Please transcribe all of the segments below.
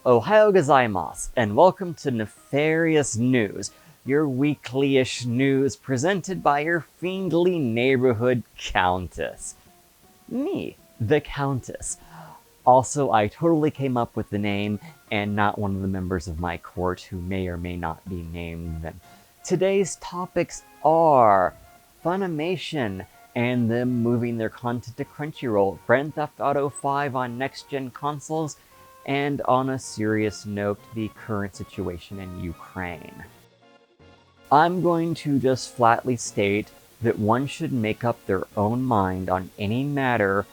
Ohayou gozaimasu, and welcome to Nefarious News, your weekly-ish news presented by your fiendly neighborhood countess. Me, the Countess. Also, I totally came up with the name, and not one of the members of my court who may or may not be named them. Today's topics are Funimation and them moving their content to Crunchyroll, Grand Theft Auto 5 on next-gen consoles, and on a serious note, the current situation in Ukraine. I'm going to just flatly state that one should make up their own mind on any matter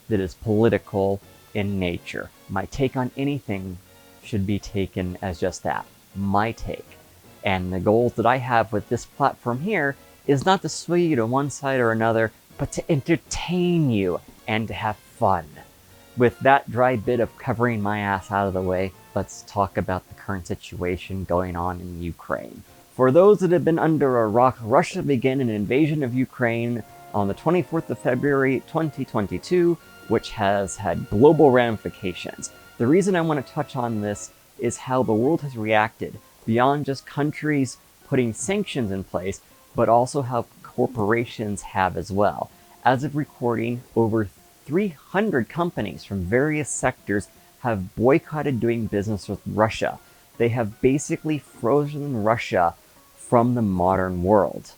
that is political in nature. My take on anything should be taken as just that, my take. And the goals that I have with this platform here is not to sway you to one side or another, but to entertain you and to have fun. With that dry bit of covering my ass out of the way, let's talk about the current situation going on in Ukraine. For those that have been under a rock, Russia began an invasion of Ukraine on the 24th of February 2022, which has had global ramifications. The reason I want to touch on this is how the world has reacted, beyond just countries putting sanctions in place, but also how corporations have as well. As of recording, over 300 companies from various sectors have boycotted doing business with Russia. They have basically frozen Russia from the modern world.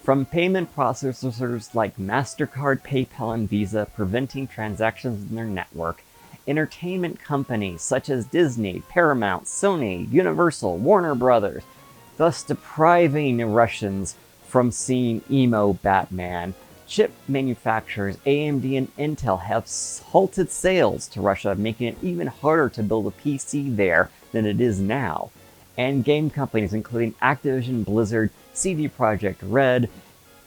From payment processors like MasterCard, PayPal, and Visa preventing transactions in their network, entertainment companies such as Disney, Paramount, Sony, Universal, Warner Brothers, thus depriving Russians from seeing emo Batman. Chip manufacturers AMD and Intel have halted sales to Russia, making it even harder to build a PC there than it is now. And game companies including Activision Blizzard, CD Projekt Red,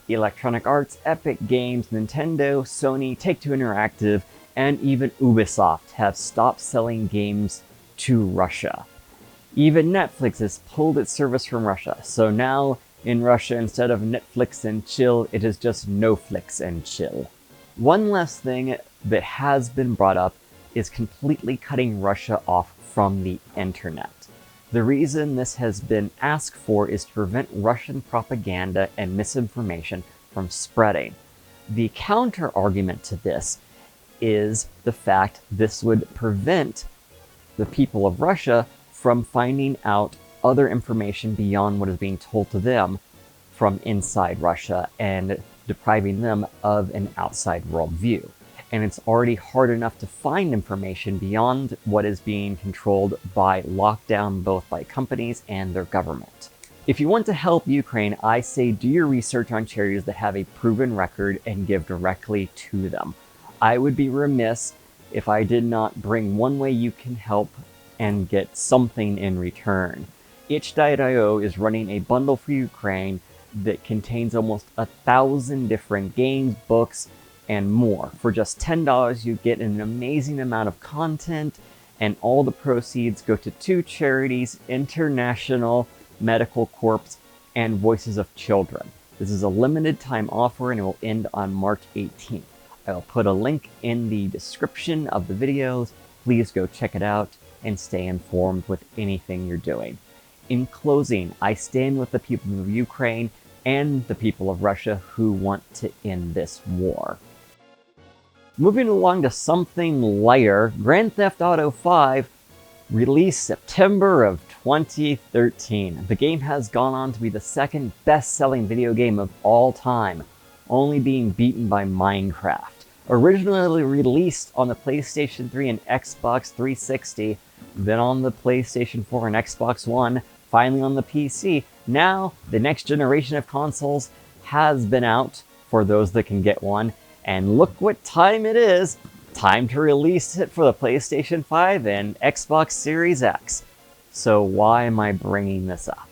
Electronic Arts, Epic Games, Nintendo, Sony, Take-Two Interactive, and even Ubisoft have stopped selling games to Russia. Even Netflix has pulled its service from Russia, so now in Russia, instead of Netflix and chill, it is just Noflix and chill. One last thing that has been brought up is completely cutting Russia off from the internet. The reason this has been asked for is to prevent Russian propaganda and misinformation from spreading. The counter-argument to this is the fact this would prevent the people of Russia from finding out other information beyond what is being told to them from inside Russia and depriving them of an outside worldview. And it's already hard enough to find information beyond what is being controlled by lockdown, both by companies and their government. If you want to help Ukraine, I say do your research on charities that have a proven record and give directly to them. I would be remiss if I did not bring one way you can help and get something in return. Itch.io is running a bundle for Ukraine that contains almost 1,000 different games, books, and more. For just $10, you get an amazing amount of content, and all the proceeds go to two charities, International Medical Corps and Voices of Children. This is a limited time offer and it will end on March 18th. I'll put a link in the description of the videos. Please go check it out and stay informed with anything you're doing. In closing, I stand with the people of Ukraine and the people of Russia who want to end this war. Moving along to something lighter, Grand Theft Auto 5 released September of 2013. The game has gone on to be the second best-selling video game of all time, only being beaten by Minecraft. Originally released on the PlayStation 3 and Xbox 360, then on the PlayStation 4 and Xbox One, finally on the PC. Now, the next generation of consoles has been out for those that can get one, and look what time it is! Time to release it for the PlayStation 5 and Xbox Series X. So why am I bringing this up?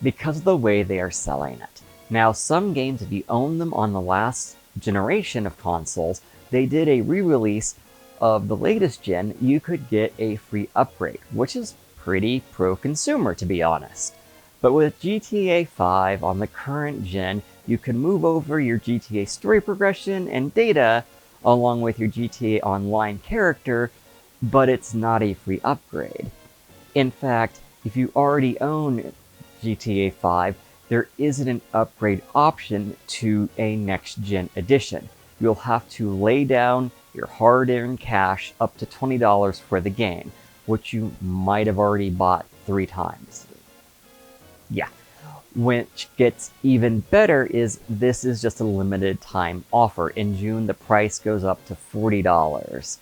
Because of the way they are selling it. Now, some games, if you own them on the last generation of consoles, they did a re-release of the latest gen, you could get a free upgrade, which is pretty pro-consumer, to be honest. But with GTA 5 on the current gen, you can move over your GTA story progression and data, along with your GTA Online character, but it's not a free upgrade. In fact, if you already own GTA 5, there isn't an upgrade option to a next-gen edition. You'll have to lay down your hard-earned cash up to $20 for the game, which you might have already bought 3 times. Yeah. Which gets even better is this is just a limited time offer. In June, the price goes up to $40,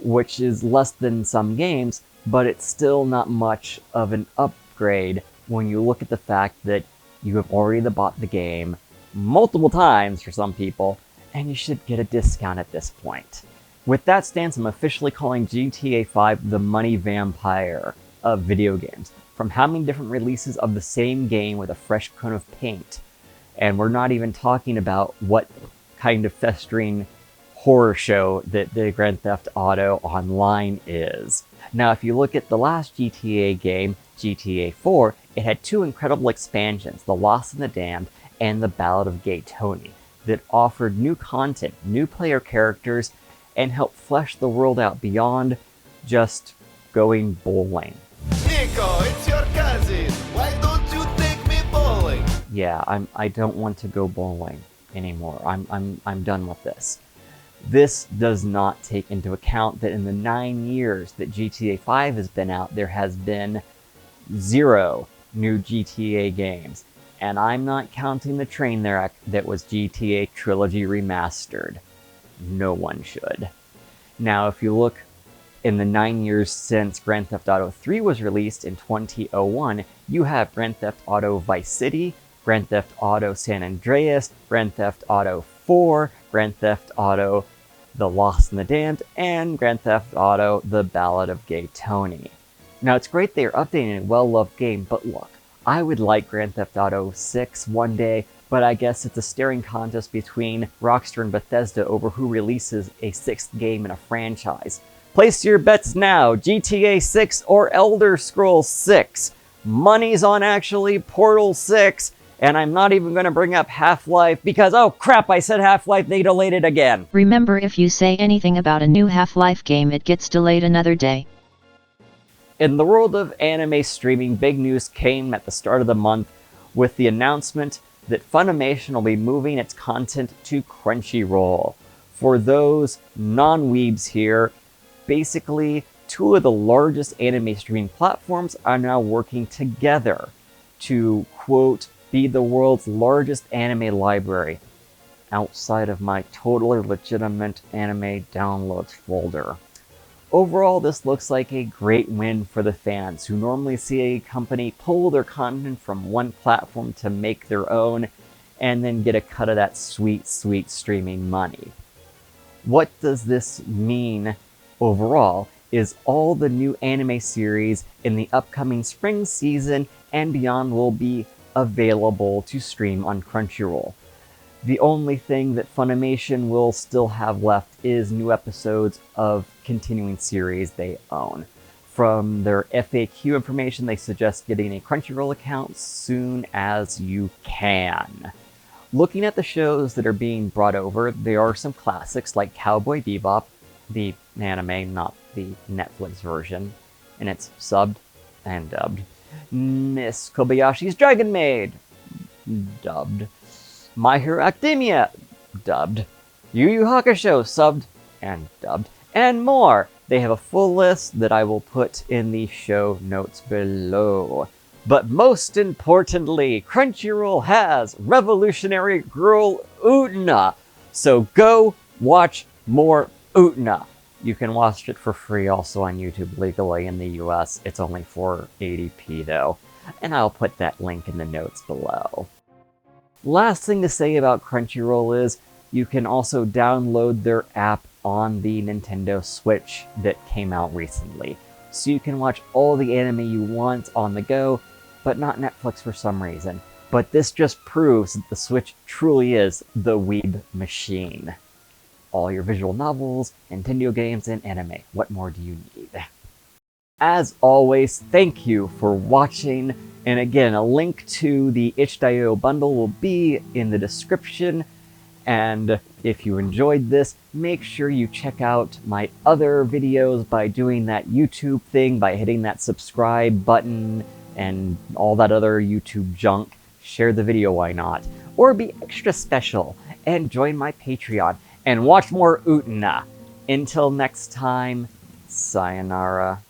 which is less than some games, but it's still not much of an upgrade when you look at the fact that you have already bought the game multiple times for some people, and you should get a discount at this point. With that stance, I'm officially calling GTA 5 the money vampire of video games. From how many different releases of the same game with a fresh coat of paint. And we're not even talking about what kind of festering horror show that the Grand Theft Auto Online is. Now, if you look at the last GTA game, GTA 4, it had 2 incredible expansions, The Lost and the Damned and The Ballad of Gay Tony, that offered new content, new player characters, and helped flesh the world out beyond just going bowling. Nico, it's your cousin. Why don't you take me bowling? Yeah, I don't want to go bowling anymore. I'm done with this. This does not take into account that in the 9 years that GTA 5 has been out, there has been 0 new GTA games. And I'm not counting the train wreck that was GTA Trilogy Remastered. No one should. Now, if you look in the 9 years since Grand Theft Auto 3 was released in 2001, you have Grand Theft Auto Vice City, Grand Theft Auto San Andreas, Grand Theft Auto 4, Grand Theft Auto The Lost and the Damned, and Grand Theft Auto The Ballad of Gay Tony. Now, it's great they're updating a well-loved game, but look, I would like Grand Theft Auto 6 one day, but I guess it's a staring contest between Rockstar and Bethesda over who releases a 6th game in a franchise. Place your bets now, GTA 6 or Elder Scrolls 6. Money's on actually Portal 6, and I'm not even going to bring up Half-Life because, oh crap, I said Half-Life, they delayed it again. Remember, if you say anything about a new Half-Life game, it gets delayed another day. In the world of anime streaming, big news came at the start of the month with the announcement that Funimation will be moving its content to Crunchyroll. For those non-weebs here, basically 2 of the largest anime streaming platforms are now working together to, quote, be the world's largest anime library, outside of my totally legitimate anime downloads folder. Overall, this looks like a great win for the fans who normally see a company pull their content from one platform to make their own and then get a cut of that sweet, sweet streaming money. What does this mean overall is all the new anime series in the upcoming spring season and beyond will be available to stream on Crunchyroll. The only thing that Funimation will still have left is new episodes of continuing series they own. From their FAQ information, they suggest getting a Crunchyroll account soon as you can. Looking at the shows that are being brought over, there are some classics like Cowboy Bebop, the anime, not the Netflix version, and it's subbed and dubbed. Miss Kobayashi's Dragon Maid, dubbed. My Hero Academia, dubbed. Yu Yu Hakusho, subbed and dubbed. And more. They have a full list that I will put in the show notes below. But most importantly, Crunchyroll has Revolutionary Girl Utena. So go watch more Utena. You can watch it for free also on YouTube legally in the US. It's only 480p though. And I'll put that link in the notes below. Last thing to say about Crunchyroll is you can also download their app on the Nintendo Switch that came out recently. So you can watch all the anime you want on the go, but not Netflix for some reason. But this just proves that the Switch truly is the weeb machine. All your visual novels, Nintendo games, and anime. What more do you need? As always, thank you for watching. And again, a link to the itch.io bundle will be in the description. And if you enjoyed this, make sure you check out my other videos by doing that YouTube thing, by hitting that subscribe button and all that other YouTube junk. Share the video, why not? Or be extra special and join my Patreon and watch more Utena. Until next time, sayonara.